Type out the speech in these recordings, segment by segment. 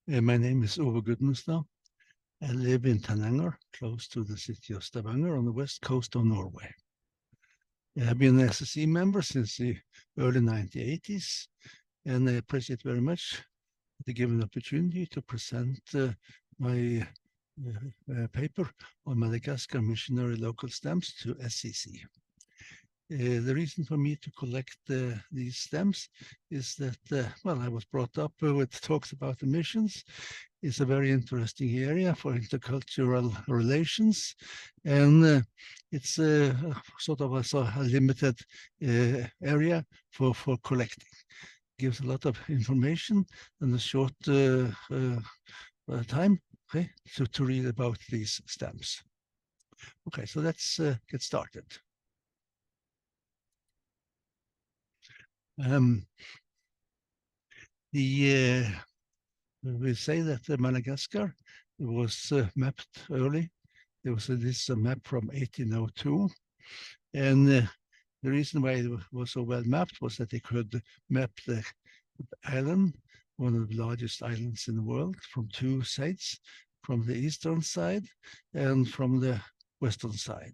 My name is Ove Gudmestad. I live in Tananger, close to the city of Stavanger on the west coast of Norway. I've been an SSE member since the early 1980s, and I appreciate very much the given opportunity to present my paper on Madagascar missionary local stamps to SCC. The reason for me to collect these stamps is that, well, I was brought up with talks about the missions. It's a very interesting area for intercultural relations, and it's sort of a limited area for collecting. Gives a lot of information in a short time, okay, to read about these stamps. Okay, so let's get started. We say that Madagascar was mapped early. There was this map from 1802, and the reason why it was so well mapped was that they could map the island, one of the largest islands in the world, from two sides, from the eastern side and from the western side.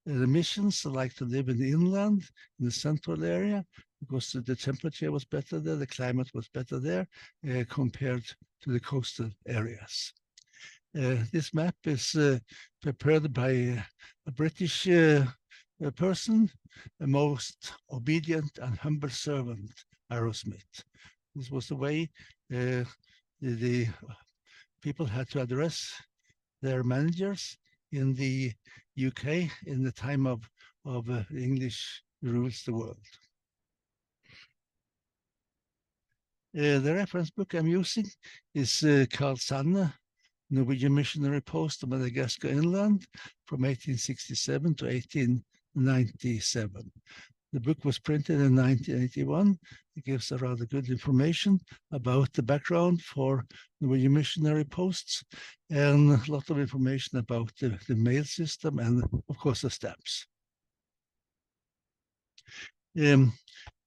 The missions like to live in the inland, in the central area, because the temperature was better there, the climate was better there compared to the coastal areas. This map is prepared by a British person, a most obedient and humble servant, Arrowsmith. This was the way the people had to address their managers in the UK in the time of English rules the world. The reference book I'm using is Carl Sanne, Norwegian Missionary Post to Madagascar Inland from 1867 to 1897. The book was printed in 1981. It gives a rather good information about the background for Norwegian missionary posts and a lot of information about the mail system and, of course, the stamps. The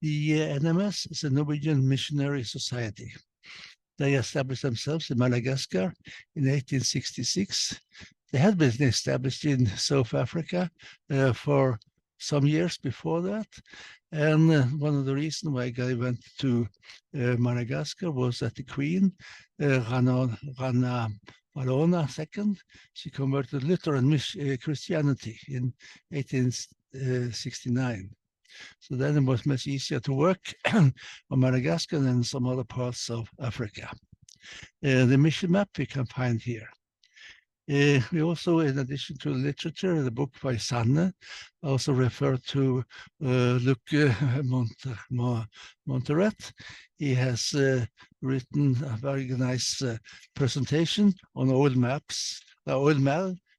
NMS is a Norwegian Missionary Society. They established themselves in Madagascar in 1866. They had been established in South Africa for some years before that. And one of the reasons why I went to Madagascar was that the Queen, Rana Valona II, she converted Lutheran Christianity in 1869. So then it was much easier to work on Madagascar than some other parts of Africa. The mission map we can find here. We also, in addition to literature, the book by Sanne, also refer to Luc Monteret. He has written a very nice presentation on oil maps, oil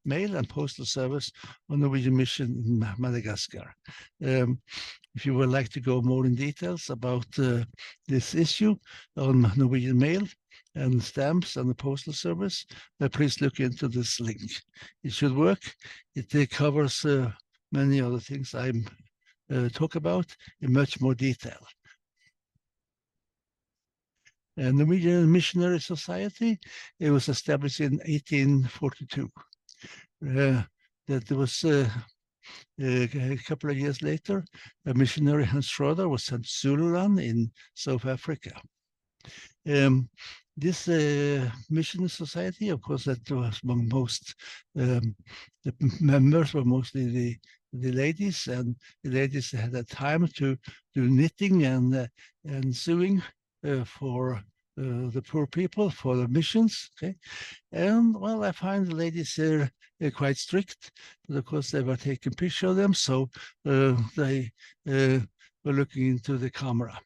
mail and postal service on Norwegian mission in Madagascar. If you would like to go more in details about this issue on Norwegian mail and stamps and the postal service, please look into this link. It should work. It covers many other things I talk about in much more detail. And the Norwegian Missionary Society, it was established in 1842. That there was a couple of years later, a missionary, Hans Schroeder, was sent to Zululand in South Africa. This mission society, of course, that was among most, the members were mostly the ladies, and the ladies had the time to do knitting and sewing for the poor people, for the missions. Okay, and well, I find the ladies here quite strict, but of course they were taking pictures of them, so they were looking into the camera.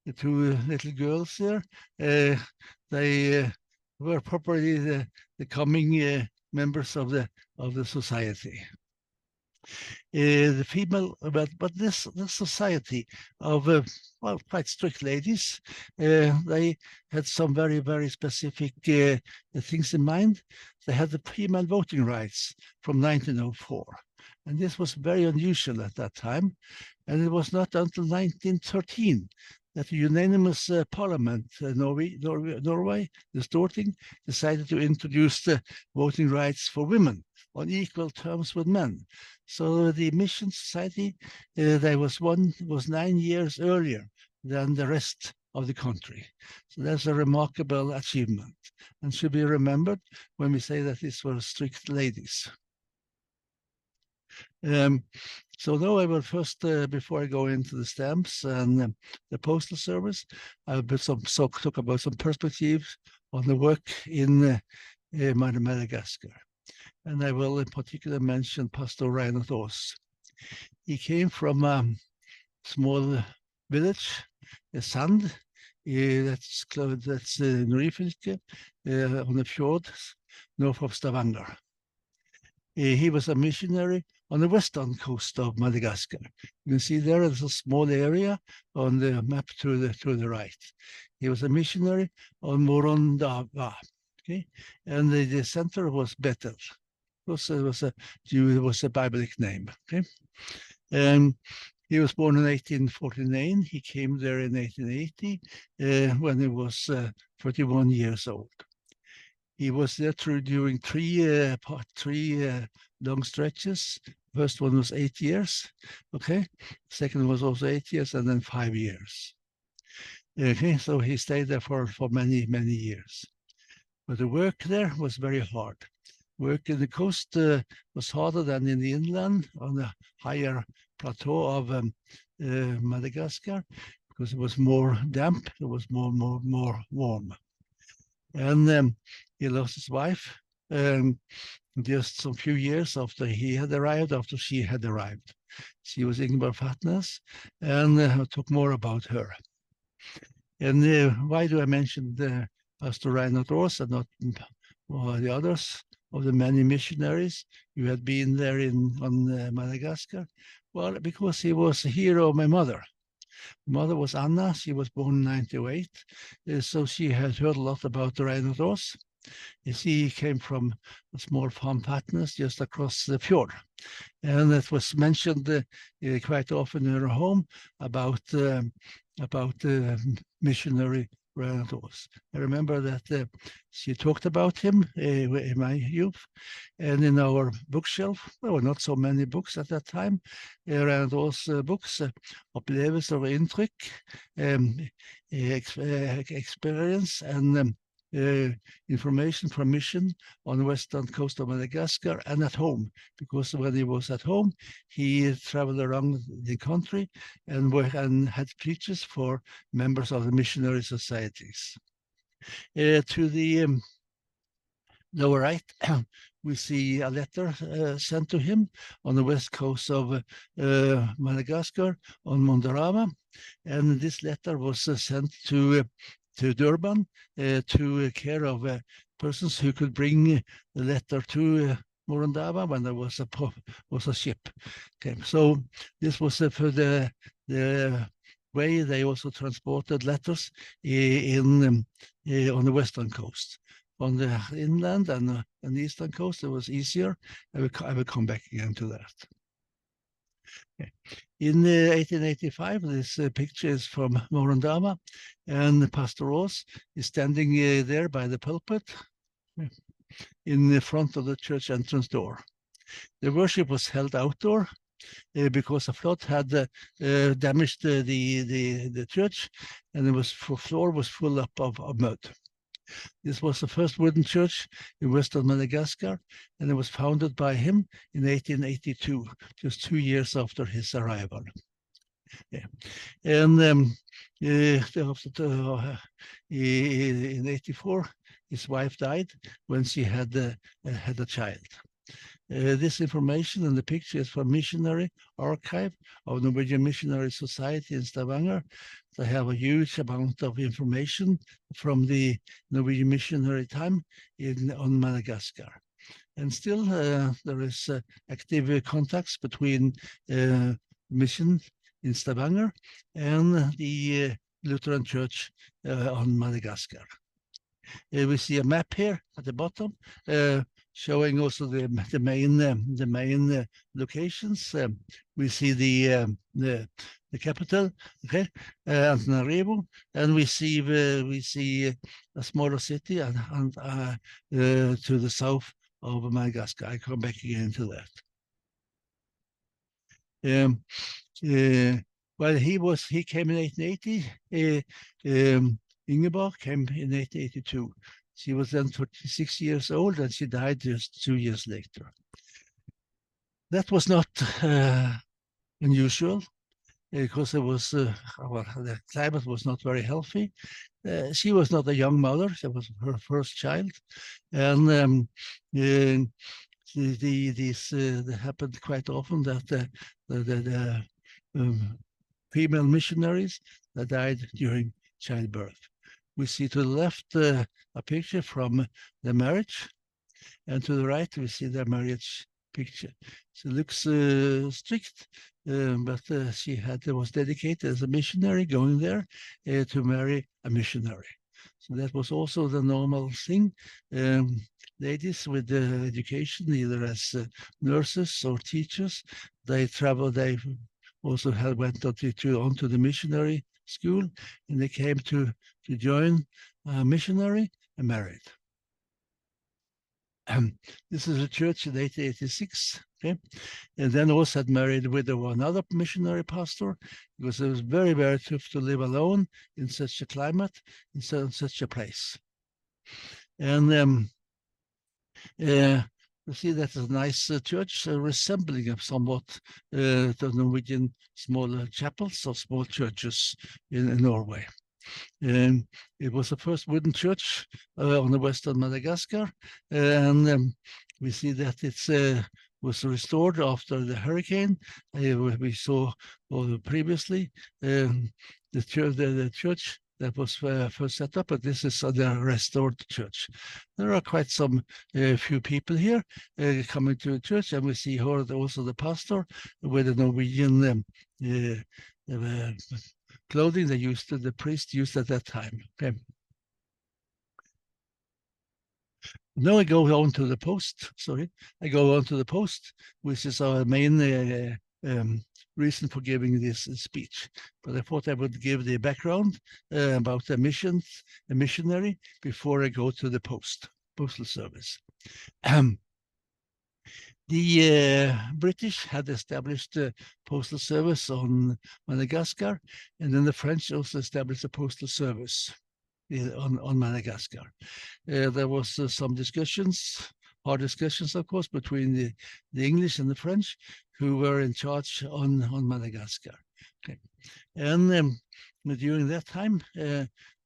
The two little girls here, they were probably the coming members of the society. The female, but this society of well, quite strict ladies, they had some very, very specific things in mind. They had the female voting rights from 1904, and this was very unusual at that time. And it was not until 1913 that the unanimous parliament, Norway, the Storting, decided to introduce the voting rights for women on equal terms with men. So the Mission Society, was 9 years earlier than the rest of the country. So that's a remarkable achievement and should be remembered when we say that these were strict ladies. So now I will first, before I go into the stamps and the postal service, I will talk about some perspectives on the work in Madagascar. And I will in particular mention Pastor Reinhard Aas. He came from a small village, Sand, that's Norifylke, on the fjord north of Stavanger. He was a missionary on the western coast of Madagascar. You can see there's a small area on the map to the right. He was a missionary on Morondava, okay, and the center was Bethel. It was a biblical name, okay. He was born in 1849. He came there in 1880 when he was 31 years old. He was there during three long stretches. First one was 8 years, okay. Second was also 8 years, and then 5 years. Okay, so he stayed there for many years. But the work there was very hard. Work in the coast was harder than in the inland on the higher plateau of Madagascar, because it was more damp, it was more warm. And he lost his wife just some few years after he had arrived, after she had arrived. She was Ingeborg Fatnes, and I'll talk more about her. And why do I mention Pastor Reinhard Aas and not the others of the many missionaries who had been there on Madagascar? Well, because he was a hero of my mother. My mother was Anna. She was born in 1908, so she had heard a lot about Reinhard Aas. You see, he came from a small farm Fatnes just across the fjord. And it was mentioned quite often in her home about missionary Reinhard Aas. I remember that she talked about him in my youth, and in our bookshelf, there were not so many books at that time. Reinhard Aas books, Opplevelser og inntrykk, experience, and information from mission on the western coast of Madagascar and at home, because when he was at home, he traveled around the country and had preachers for members of the missionary societies. To the lower right, we see a letter sent to him on the west coast of Madagascar on Mondarama, and this letter was sent to Durban to care of persons who could bring the letter to Morondava when there was a ship. Okay, so this was for the way they also transported letters on the western coast. On the inland and the eastern coast, it was easier. I will come back again to that. Okay. In 1885, this picture is from Morondava, and Pastor Aas is standing there by the pulpit in the front of the church entrance door. The worship was held outdoor because a flood had damaged the church, and the floor was full up of mud. This was the first wooden church in western Madagascar, and it was founded by him in 1882, just 2 years after his arrival. Yeah. And in 84, his wife died when she had a child. This information and the picture is from Missionary Archive of Norwegian Missionary Society in Stavanger. They have a huge amount of information from the Norwegian missionary time on Madagascar. And still there is active contacts between mission in Stavanger and the Lutheran Church on Madagascar. We see a map here at the bottom showing also the main locations. We see the capital, okay, Antananarivo, and we see a smaller city and to the south of Madagascar. I come back again to that. Well, he came in 1880. Ingeborg came in 1882. She was then 36 years old, and she died just 2 years later. That was not unusual, because it was well, the climate was not very healthy. She was not a young mother; she was her first child, and this happened quite often that the female missionaries that died during childbirth. We see to the left a picture from the marriage, and to the right we see their marriage picture. She looks strict, but she was dedicated as a missionary, going there to marry a missionary. So that was also the normal thing. Ladies with education, either as nurses or teachers, they also went onto the missionary school, and they came to join a missionary and married. This is a church in 1886, okay? And then also had married with another missionary pastor, because it was very, very tough to live alone in such a climate, in such a place. And you see that is a nice church, resembling somewhat the Norwegian small chapels or small churches in Norway. And it was the first wooden church on the western Madagascar, and we see that it was restored after the hurricane. We saw previously the church that was first set up, but this is the restored church. There are quite some few people here coming to the church, and we see here also the pastor with the Norwegian clothing the priest used at that time. Okay. Now I go on to the post. Sorry, I go on to the post, which is our main reason for giving this speech. But I thought I would give the background about the missionary, before I go to the postal service. The British had established the postal service on Madagascar, and then the French also established a postal service on Madagascar. There was some discussions, hard discussions, of course, between the English and the French, who were in charge on Madagascar. Okay. And during that time,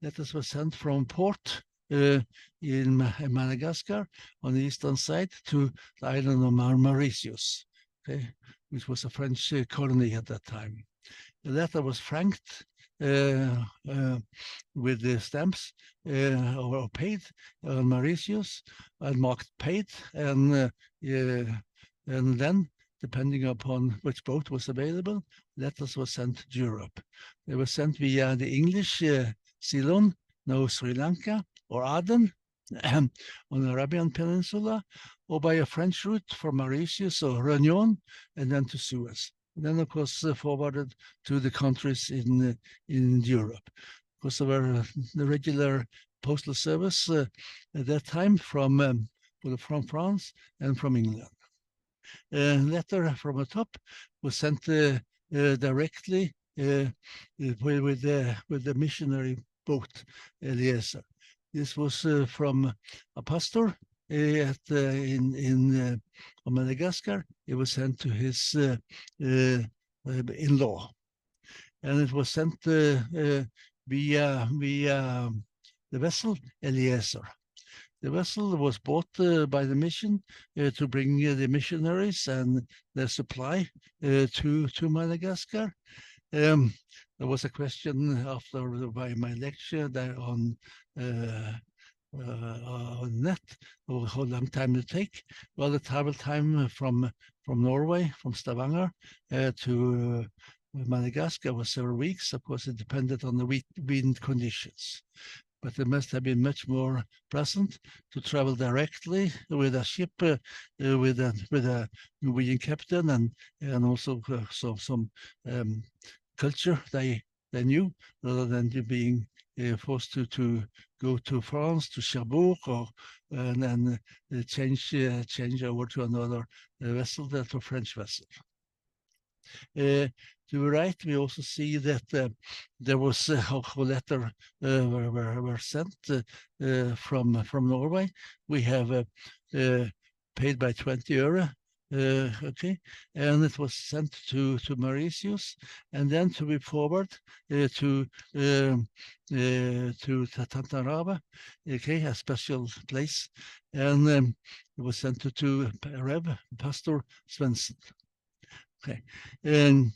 letters were sent from port in Madagascar on the eastern side to the island of Mauritius, okay, which was a French colony at that time. The letter was franked with the stamps or paid on Mauritius, and marked paid, and then, depending upon which boat was available, letters were sent to Europe. They were sent via the English Ceylon, now Sri Lanka, or Aden on the Arabian Peninsula, or by a French route from Mauritius or Réunion, and then to Suez. And then, of course, forwarded to the countries in Europe. Because there were the regular postal service at that time from France and from England. A letter from the top was sent directly with the missionary boat, Eliezer. This was from a pastor in Madagascar. It was sent to his in-law, and it was sent via the vessel Eliezer. The vessel was bought by the mission to bring the missionaries and their supply to Madagascar. There was a question by my lecture there on net, or how long time it take. Well, the travel time from Norway, from Stavanger to Madagascar was several weeks. Of course, it depended on the wind conditions. but it must have been much more pleasant to travel directly with a ship with a Norwegian captain and also some culture they knew, rather than being forced to go to France, to Cherbourg, or and then change over to another vessel, that a French vessel. To the right, we also see that there was a letter were sent from Norway. We have paid by 20 euro. Okay, and it was sent to Mauritius, and then to be forwarded to Tantarava, okay, a special place, and it was sent to Rev Pastor Svensson. Okay, and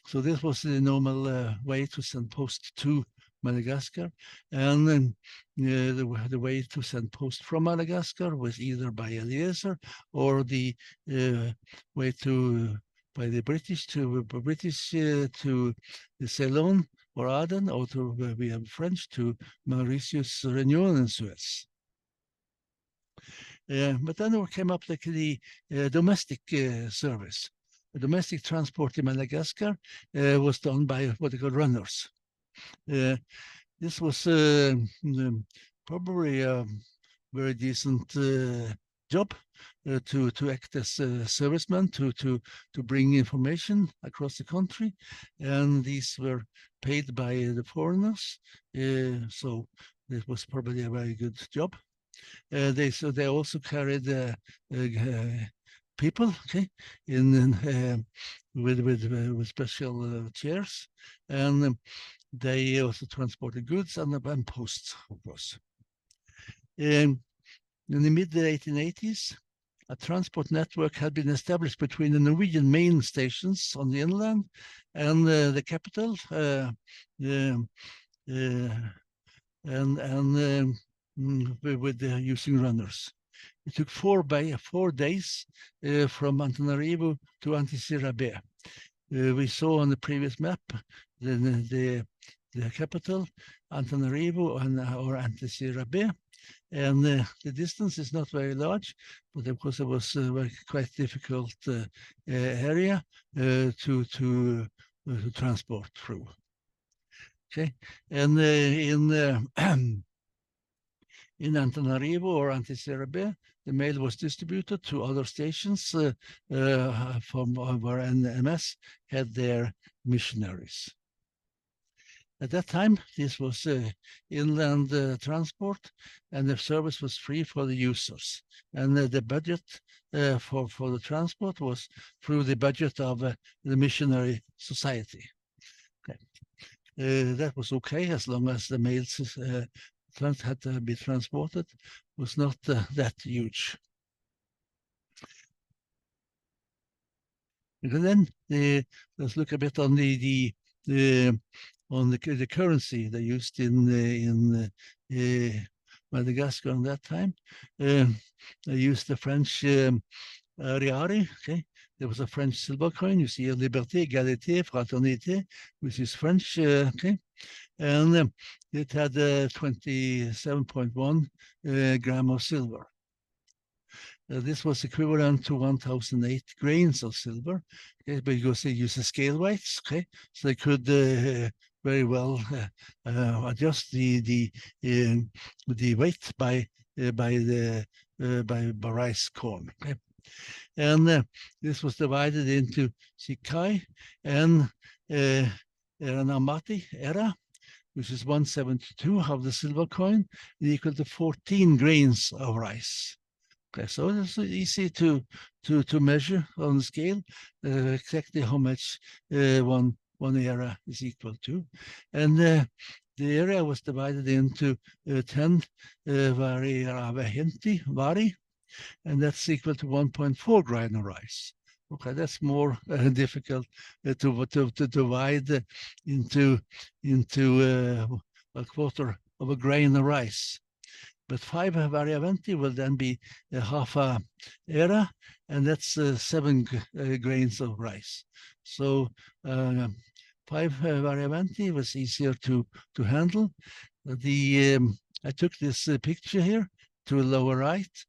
so this was the normal way to send post to Madagascar, and then the way to send post from Madagascar was either by Eliezer or the way to by the British to Ceylon or Aden, or to we have French to Mauritius, Réunion, and Suez. But then there came up the domestic service. The domestic transport in Madagascar was done by what they call runners. This was probably a very decent job to act as servicemen, to bring information across the country, and these were paid by the foreigners. So it was probably a very good job. They also carried people, okay, with special chairs, and they also transported goods and posts, of course. In the mid 1880s, a transport network had been established between the Norwegian main stations on the inland and the capital, with using runners. It took 4 days from Antananarivo to Antsirabe. We saw on the previous map the capital, Antananarivo or Antsirabe, and the distance is not very large, but of course it was a quite difficult area to transport through. Okay, and in Antananarivo or Antsirabe, the mail was distributed to other stations from where NMS had their missionaries. At that time, this was inland transport, and the service was free for the users. And the budget for the transport was through the budget of the Missionary Society. Okay. That was okay as long as the mails had to be transported, was not that huge. And then let's look a bit on the currency they used in Madagascar at that time. They used the French riari. Okay, there was a French silver coin. You see, liberté, égalité, fraternité, which is French. Okay. And it had 27.1 gram of silver. This was equivalent to 1,008 grains of silver, okay, because they used the scale weights, okay, so they could very well adjust the weight by rice corn. Okay. And this was divided into Sikai and Amati era, which is 172 of the silver coin, equal to 14 grains of rice. Okay, so it's easy to measure on the scale exactly how much one area is equal to, and the area was divided into 10 vari, and that's equal to 1.4 grain of rice. Okay, that's more difficult to divide into a quarter of a grain of rice. But 5 variaventi will then be half a era, and that's 7 grains of rice. So 5 variaventi was easier to handle. The I took this picture here to the lower right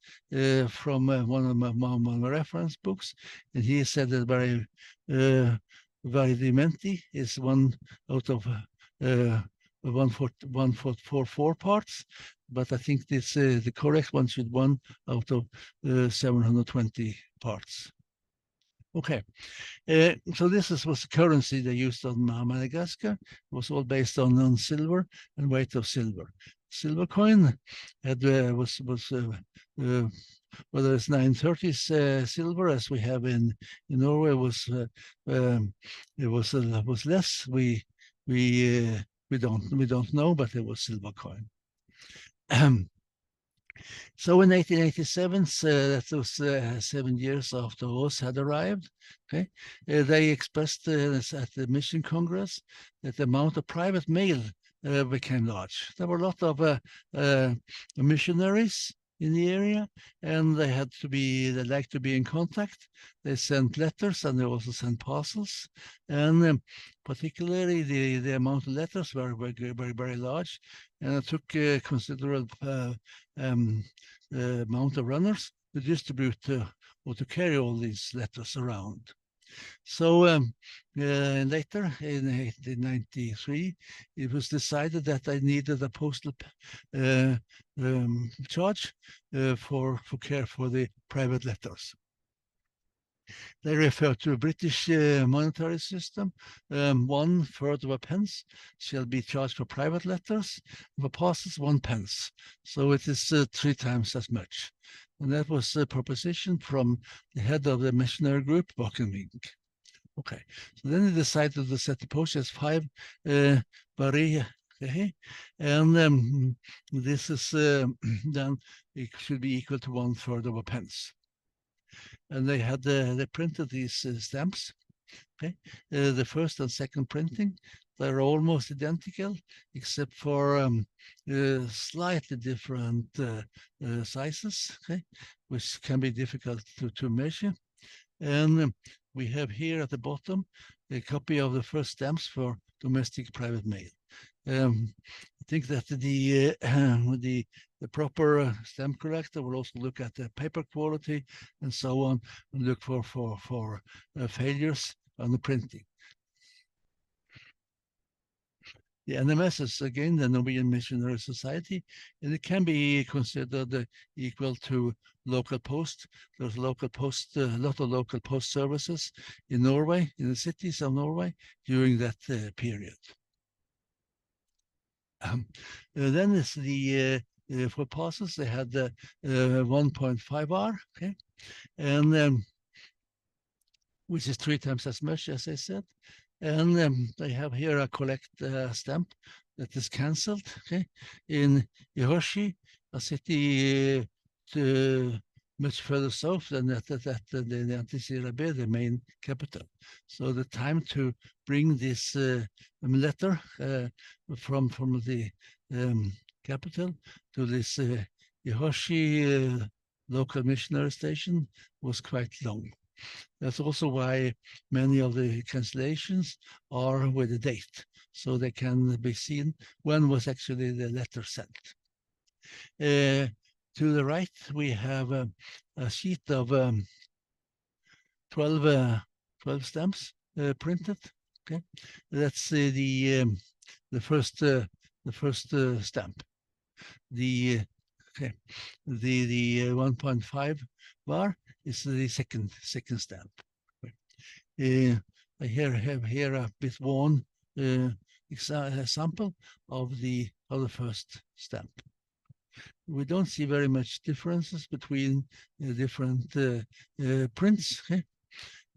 from one of my reference books, and he said that Varidimenti is one out of 144 parts, but I think this the correct one should one out of 720 parts. Okay, so this was the currency they used on Madagascar. It was all based on silver and weight of silver. Silver coin had whether it's 930s silver as we have in Norway it was less. We don't know, but it was silver coin. So in 1887, that was 7 years after Oz had arrived, okay, they expressed at the Mission Congress that the amount of private mail became large. There were a lot of missionaries in the area, and they liked to be in contact. They sent letters and they also sent parcels, and particularly the amount of letters were very large, and it took considerable amount of runners to distribute or to carry all these letters around. So later in 1893, it was decided that I needed a postal charge for care for the private letters. They refer to a British monetary system. 1/3 of a pence shall be charged for private letters. For parcels, 1 pence. So it is 3 times as much. And that was a proposition from the head of the missionary group, Bakenvink. Okay, so then they decided to set the postage as 5 bari, and this is then it should be equal to 1/3 of a pence. And they printed these stamps. Okay, the first and second printing, they're almost identical, except for slightly different sizes, okay, which can be difficult to measure. And we have here at the bottom a copy of the first stamps for domestic private mail. I think that the proper stamp collector will also look at the paper quality and so on, and look for failures on the printing. The NMS is again the Norwegian Missionary Society, and it can be considered equal to local post. There's local post, a lot of local post services in Norway, in the cities of Norway during that period. Then is the for parcels they had 1.5 R, okay, and which is 3 times as much as I said. And they have here a collect stamp that is cancelled, okay, in Ihoshi, a city much further south than the Antisirabe, the main capital. So the time to bring this letter from the capital to this Ihoshi local missionary station was quite long. That's also why many of the cancellations are with a date, so they can be seen when was actually the letter sent. To the right, we have a sheet of 12 stamps printed. Okay, that's the first stamp. The 1.5 bar is the second stamp. I have here a bit worn example of the first stamp. We don't see very much differences between different prints. Okay?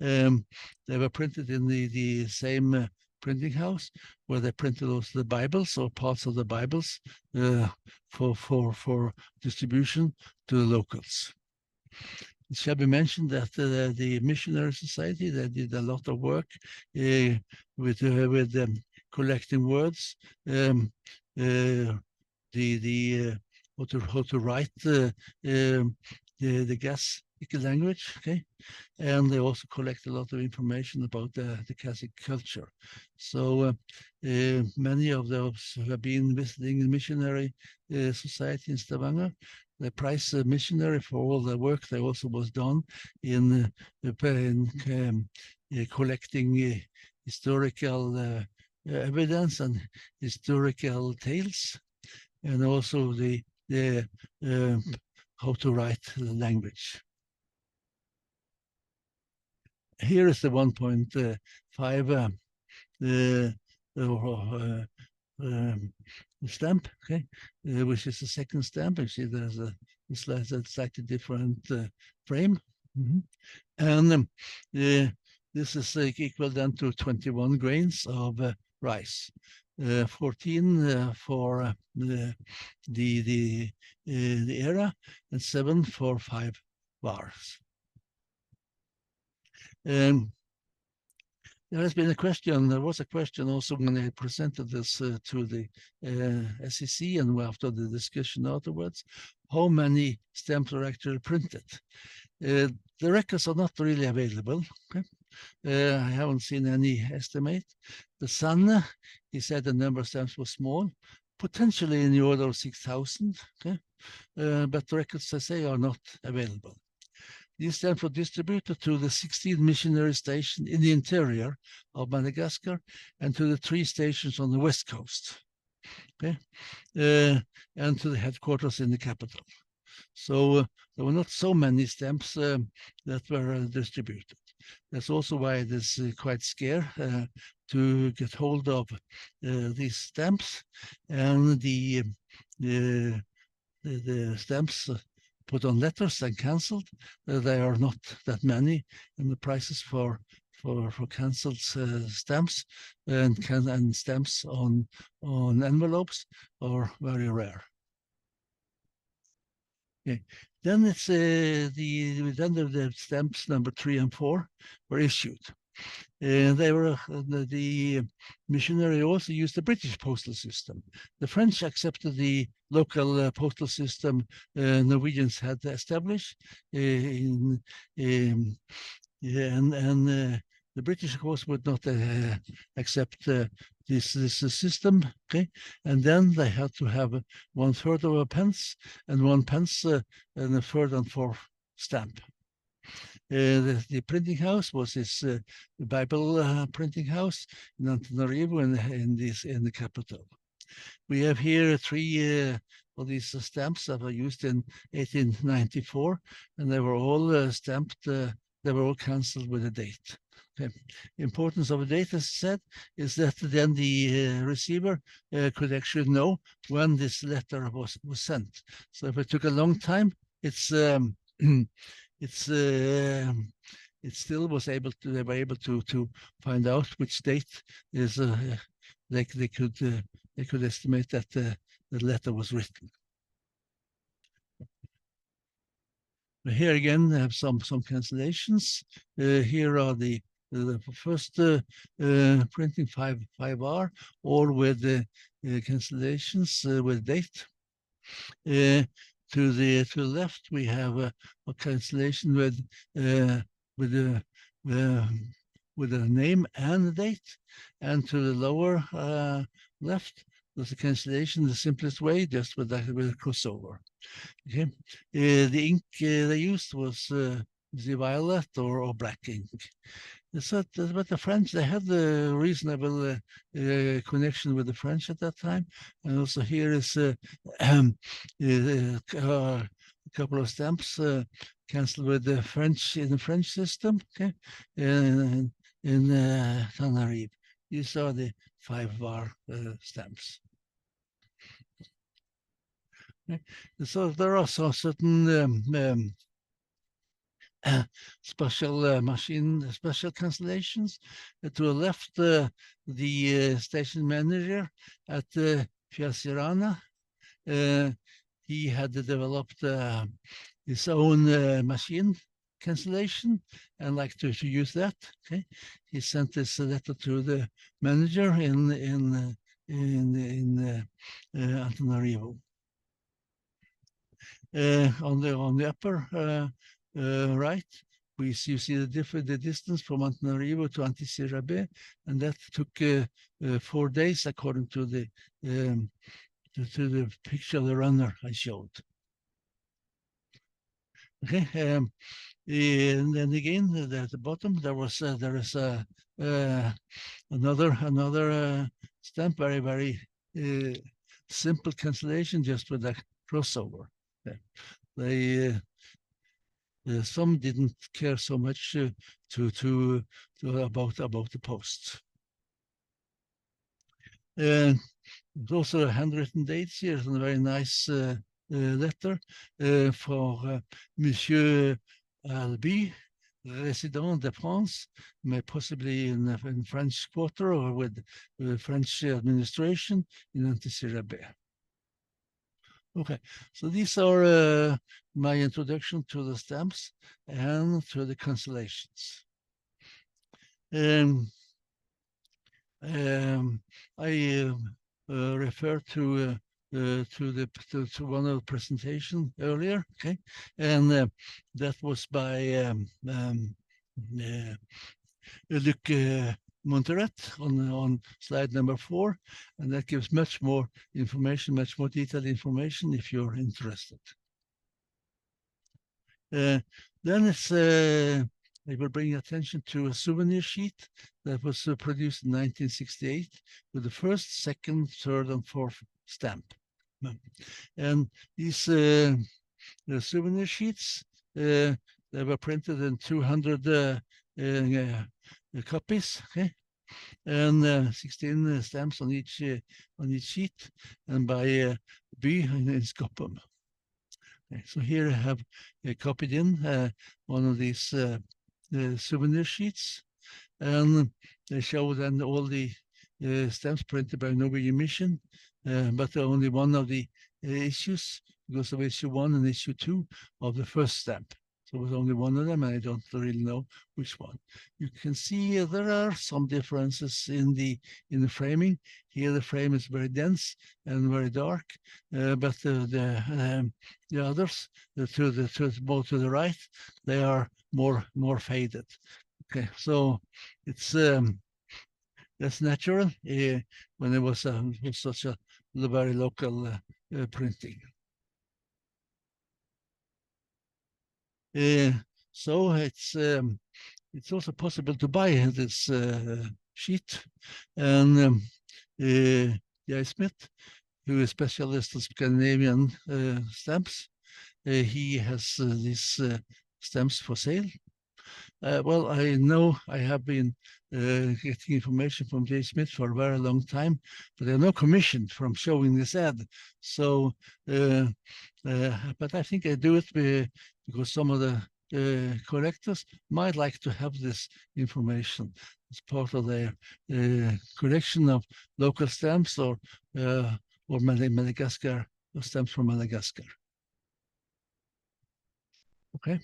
They were printed in the same printing house where they printed also the Bibles or parts of the Bibles for distribution to the locals. It shall be mentioned that the Missionary Society, they did a lot of work with collecting words, how to write the gas language, okay? And they also collect a lot of information about the Kazakh culture. So many of those who have been visiting the missionary society in Stavanger, they prize a missionary for all the work that also was done in collecting historical evidence and historical tales, and also the how to write the language. Here is the 1.5 stamp, okay, which is the second stamp. You see there's a slightly different frame. Mm-hmm. And this is equal then to 21 grains of rice, 14 for the era, and 7 for 5 bars. There has been a question. There was a question also when I presented this to the SEC and after the discussion afterwards, how many stamps are actually printed. The records are not really available. Okay? I haven't seen any estimate. The son, he said the number of stamps was small, potentially in the order of 6,000. Okay? But the records, I say, are not available. These stamps were distributed to the 16 missionary stations in the interior of Madagascar and to the 3 stations on the west coast, okay? And to the headquarters in the capital. So there were not so many stamps that were distributed. That's also why it is quite scarce to get hold of these stamps, and the stamps put on letters and cancelled. There are not that many, and the prices for cancelled stamps and stamps on envelopes are very rare. Okay. Then it's the stamps number 3 and 4 were issued. They were the missionary also used the British postal system. The French accepted the local postal system Norwegians had established and the British, of course, would not accept this system. Okay, and then they had to have 1/3 of a pence and 1 pence and a third and fourth stamp. The printing house was this Bible printing house in Antananarivo in the capital. We have here 3 of these stamps that were used in 1894, and they were all stamped. They were all cancelled with a date. Okay. Importance of a date, as I said, is that then the receiver could actually know when this letter was sent. So if it took a long time, it's it still was able to, they were able to find out which date is they could estimate that the letter was written. Here again, I have some cancellations. Here are the first printing 5R, all with cancellations with date. To the left, we have a cancellation with a name and a date, and to the lower left, there's a cancellation the simplest way, just with a crossover. Okay, the ink they used was the violet or black ink. But the French, they had a reasonable connection with the French at that time. And also here is a couple of stamps cancelled with the French in the French system. Okay, in Tanarive. These are the 5-bar stamps. Okay. So there are also certain special special cancellations. To the left, the station manager at Fiasirana, he had developed his own machine cancellation and like to use that. Okay, he sent this letter to the manager in Antananarivo. On the upper right, you see the distance from Antananarivo to Antsirabe, and that took 4 days according to the to the picture of the runner I showed. Okay, and then again at the bottom there is another stamp, very simple cancellation, just with a crossover. They some didn't care so much about the post. And there's also a handwritten dates here, and a very nice letter for Monsieur Albi, resident de France, may possibly in French Quarter or with French administration in Antsirabe. Okay, so these are my introduction to the stamps and to the cancellations. I refer to one of the presentation earlier, okay, and that was by Luc Monteret on slide number 4, and that gives much more information, much more detailed information if you're interested. Then I will bring attention to a souvenir sheet that was produced in 1968 with the first, second, third, and fourth stamp. And these the souvenir sheets, they were printed in 200 copies, okay, and 16 stamps on each sheet, and by B in Skopum. Okay, so here I have copied in one of these souvenir sheets, and they show then all the stamps printed by Norwegian Mission, but only one of the issues, because of issue 1 and issue 2 of the first stamp. So it was only one of them, and I don't really know which one. You can see there are some differences in the framing. Here the frame is very dense and very dark, but the others, both to the right, they are more faded. Okay, so it's that's natural when it was such a very local printing. So it's also possible to buy this sheet, and J. Smith, who is specialist in Scandinavian stamps, he has these stamps for sale. Well, I know I have been getting information from J. Smith for a very long time, but there are no commission from showing this ad. So, but I think I do it because some of the collectors might like to have this information as part of their collection of local stamps or Madagascar, stamps from Madagascar. Okay.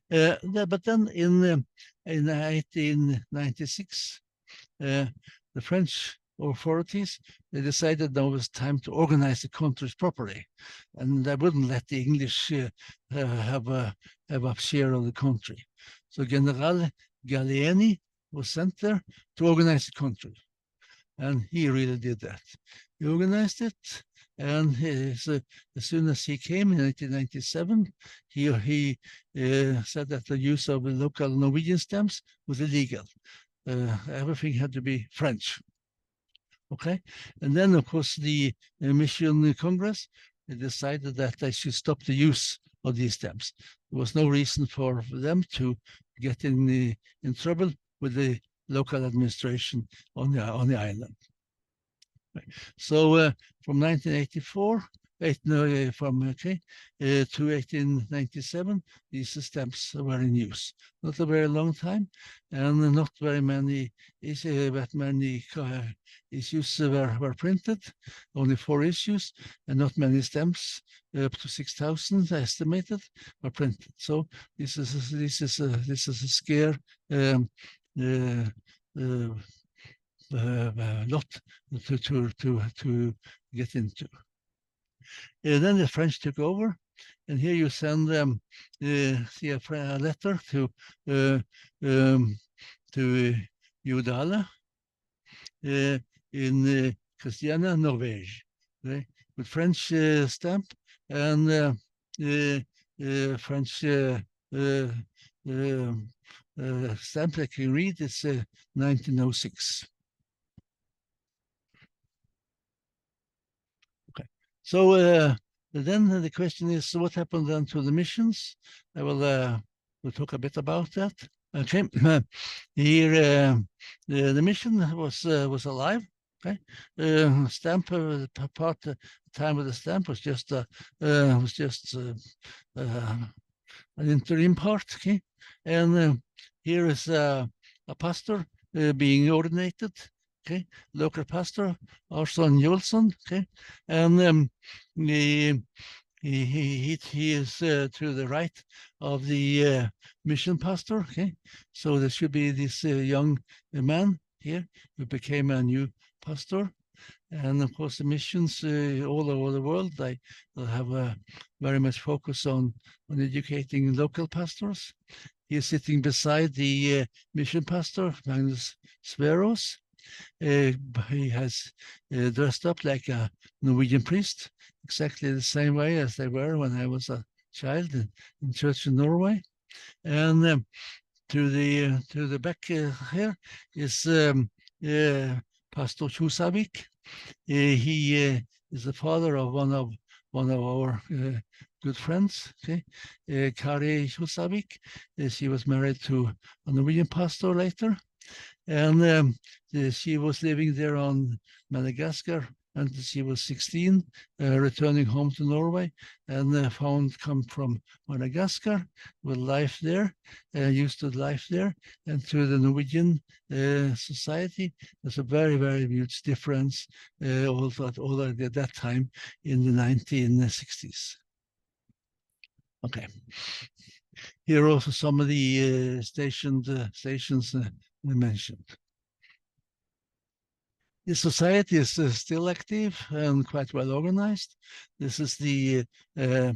But then in 1896, the French authorities, they decided now it was time to organize the countries properly, and they wouldn't let the English have a share of the country. So General Gallieni was sent there to organize the country, and he really did that. He organized it, and as soon as he came in 1897, he said that the use of local Norwegian stamps was illegal. Everything had to be French. Okay, and then of course the Mission Congress decided that they should stop the use of these stamps. There was no reason for them to get in trouble with the local administration on the island. So from 1984, to 1897, these stamps were in use. Not a very long time, and not very many issues were printed. Only 4 issues, and not many stamps, up to 6,000 estimated, were printed. So this is a scare. Lot to get into. Then the French took over, and here you send see a letter to Judala in Christiania, Norvège, right? With French stamp and French stamp I can read. It's 1906. Okay, so then the question is, so what happened then to the missions? I will we'll talk a bit about that. Okay, here the mission was alive. Okay, stamp part time of the stamp was just an interim part. Okay, and here is a pastor being ordinated. Okay, local pastor Arslan Jolson. Okay, and he is to the right of the mission pastor. Okay, so there should be this young man here who became a new pastor. And of course, the missions all over the world, they have very much focus on educating local pastors. He is sitting beside the mission pastor, Magnus Sveros. He has dressed up like a Norwegian priest, exactly the same way as they were when I was a child in church in Norway. And to the back here is Pastor Chusavik. He is the father of one of our good friends, okay, Kari Chusavik. She was married to a Norwegian pastor later, and she was living there on Madagascar until she was 16, returning home to Norway, and found come from Madagascar with life there, used to life there, and to the Norwegian society. There's a very, very huge difference already at that time in the 1960s. Okay. Here are also some of the stations mentioned. The society is still active and quite well organized. This is the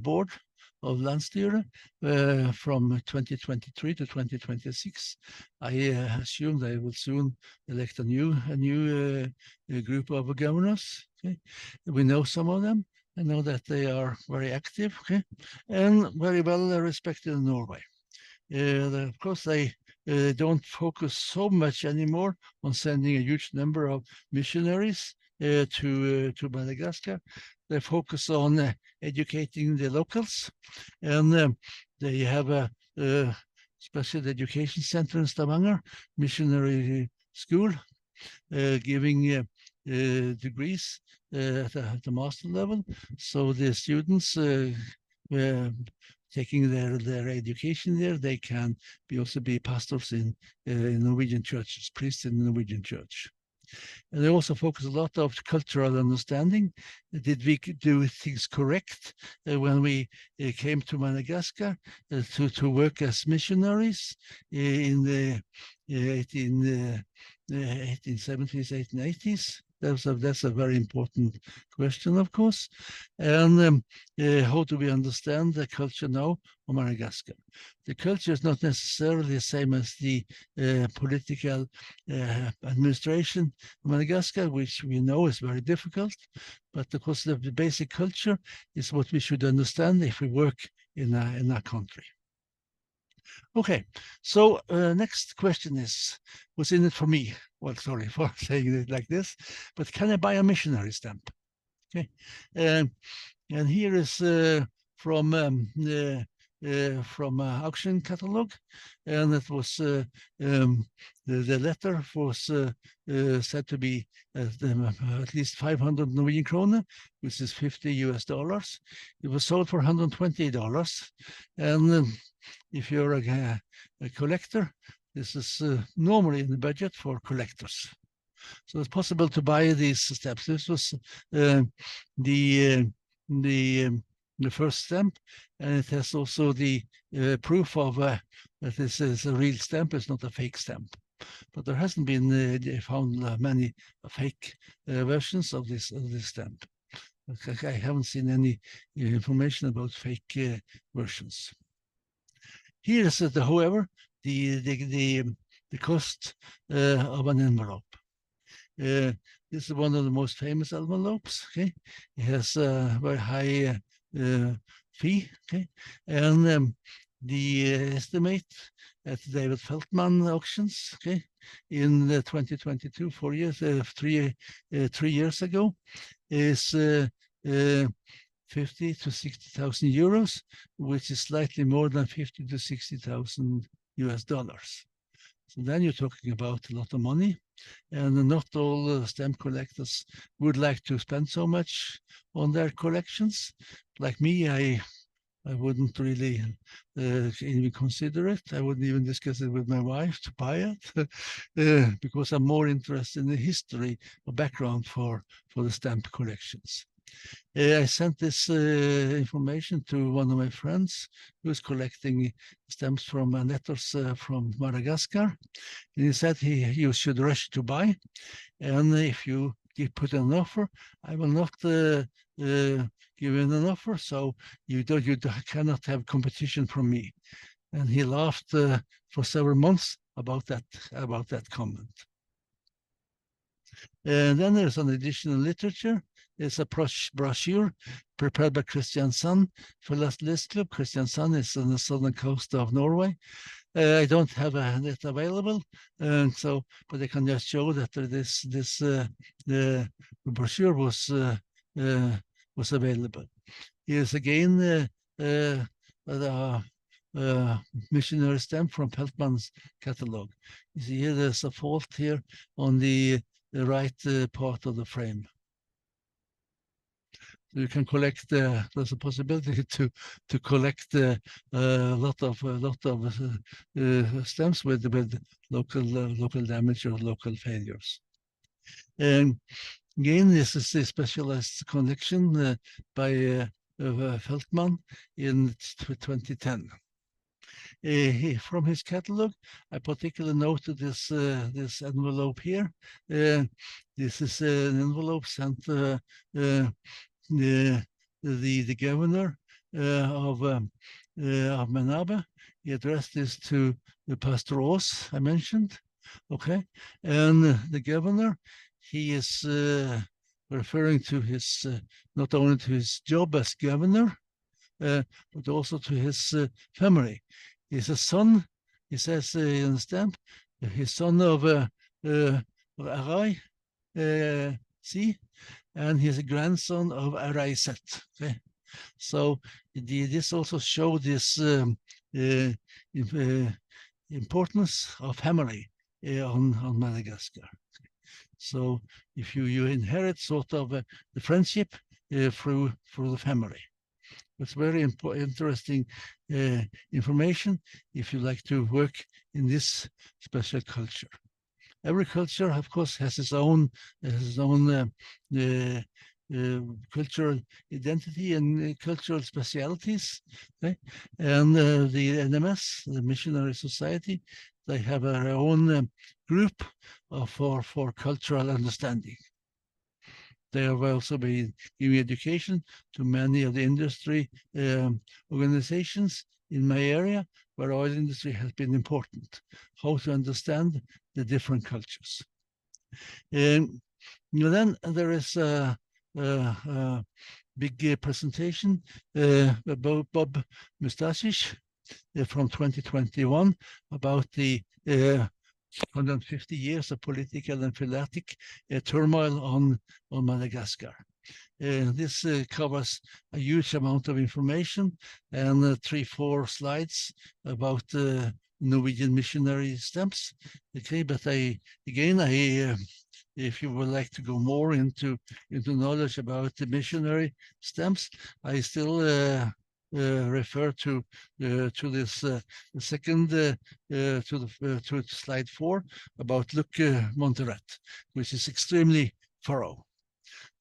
board of Landsstyre from 2023 to 2026. I assume they will soon elect a new group of governors. Okay? We know some of them. I know that they are very active, okay, and very well respected in Norway. Of course, they don't focus so much anymore on sending a huge number of missionaries to Madagascar. They focus on educating the locals, and they have a special education center in Stavanger, missionary school, giving degrees at the master level. So the students taking their education there, they can also be pastors in Norwegian churches, priests in the Norwegian church. And they also focus a lot of cultural understanding. Did we do things correct when we came to Madagascar to work as missionaries in the 1870s, 1880s? That's a very important question, of course. And how do we understand the culture now of Madagascar? The culture is not necessarily the same as the political administration of Madagascar, which we know is very difficult. But of course, the basic culture is what we should understand if we work in a country. Okay, so next question is, what's in it for me? Well, sorry for saying it like this, but can I buy a missionary stamp? Okay, and here is from auction catalog, and it was the letter was said to be at least 500 Norwegian kroner, which is $50. It was sold for $120, and if you're a collector, this is normally in the budget for collectors. So it's possible to buy these stamps. This was the first stamp, and it has also the proof of that this is a real stamp. It's not a fake stamp. But there hasn't been found many fake versions of this stamp. I haven't seen any information about fake versions. Here is, however, the cost of an envelope. This is one of the most famous envelopes. Okay, it has a very high fee. Okay, and the estimate at David Feldman auctions. Okay, in 2022, 4 years, 3 years ago, is 50 to 60,000 euros, which is slightly more than 50 to 60,000 US dollars. So then you're talking about a lot of money, and not all stamp collectors would like to spend so much on their collections. Like me, I wouldn't really even consider it. I wouldn't even discuss it with my wife to buy it because I'm more interested in the history or background for the stamp collections. I sent this information to one of my friends who is collecting stamps from letters from Madagascar. And he said you should rush to buy. And if you put an offer, I will not give in an offer, so you cannot have competition from me. And he laughed for several months about that comment. And then there's an additional literature. It's a brochure prepared by Kristiansand Forlatt List Club. Kristiansand is on the southern coast of Norway. I don't have it available, but I can just show that the brochure was available. Here's again the missionary stamp from Peltman's catalog. You see here there's a fault here on the right part of the frame. So you can collect. There's a possibility to collect a lot of stamps with local damage or local failures. And again, this is a specialized collection by Feldman in 2010. From his catalog, I particularly noted this envelope here. This is an envelope sent the governor of Manabe. He addressed this to the Pastor Aas, I mentioned. Okay, and the governor, he is referring to his not only to his job as governor, but also to his family. He's a son, he says in the stamp, his son of Arai, see, and he's a grandson of Araiset. Okay, so this also showed this importance of family on Madagascar. So if you inherit sort of the friendship through the family. It's very interesting information if you like to work in this special culture. Every culture, of course, has its own cultural identity and cultural specialities. Okay? And the NMS, the Missionary Society, they have their own group for cultural understanding. They have also been giving education to many of the industry organizations in my area where oil industry has been important, how to understand the different cultures. And then there is a big presentation about Bob Mustacic from 2021 about the 150 years of political and philatelic turmoil on Madagascar. This covers a huge amount of information and 3-4 slides about Norwegian missionary stamps. Okay, but if you would like to go more into knowledge about the missionary stamps, I still refer to this second to slide 4 about Luc Monteret, which is extremely thorough.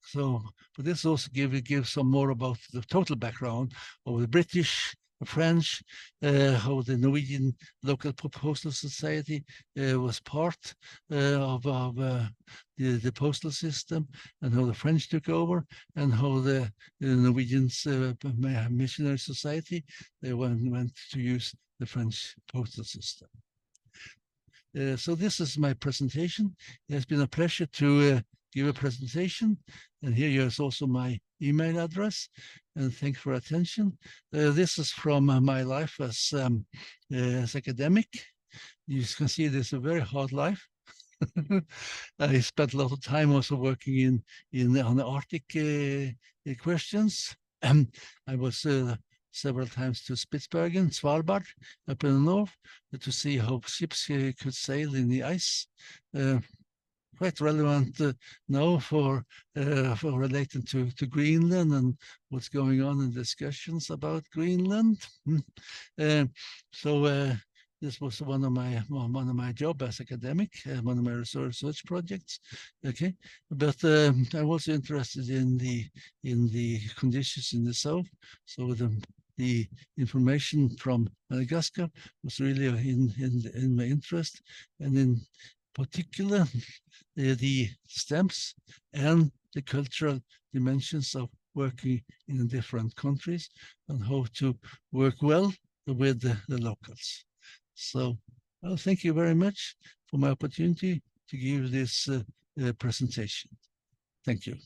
So, but this also gives some more about the total background of the British French, how the Norwegian local Postal Society was part of the postal system, and how the French took over, and how the Norwegian Missionary Society went to use the French postal system. So this is my presentation. It has been a pleasure to give a presentation. And here is also my email address. And thanks for attention. This is from my life as academic. You can see this is a very hard life. I spent a lot of time also working on the Arctic questions. I was several times to Spitsbergen, Svalbard, up in the north, to see how ships could sail in the ice. Quite relevant now for relating to Greenland and what's going on in discussions about Greenland. This was one of my job as academic, one of my research projects. Okay, but I'm also interested in the conditions in the south. So the information from Madagascar was really in my interest, and in particular the stems and the cultural dimensions of working in different countries and how to work well with the locals. So thank you very much for my opportunity to give this presentation. Thank you.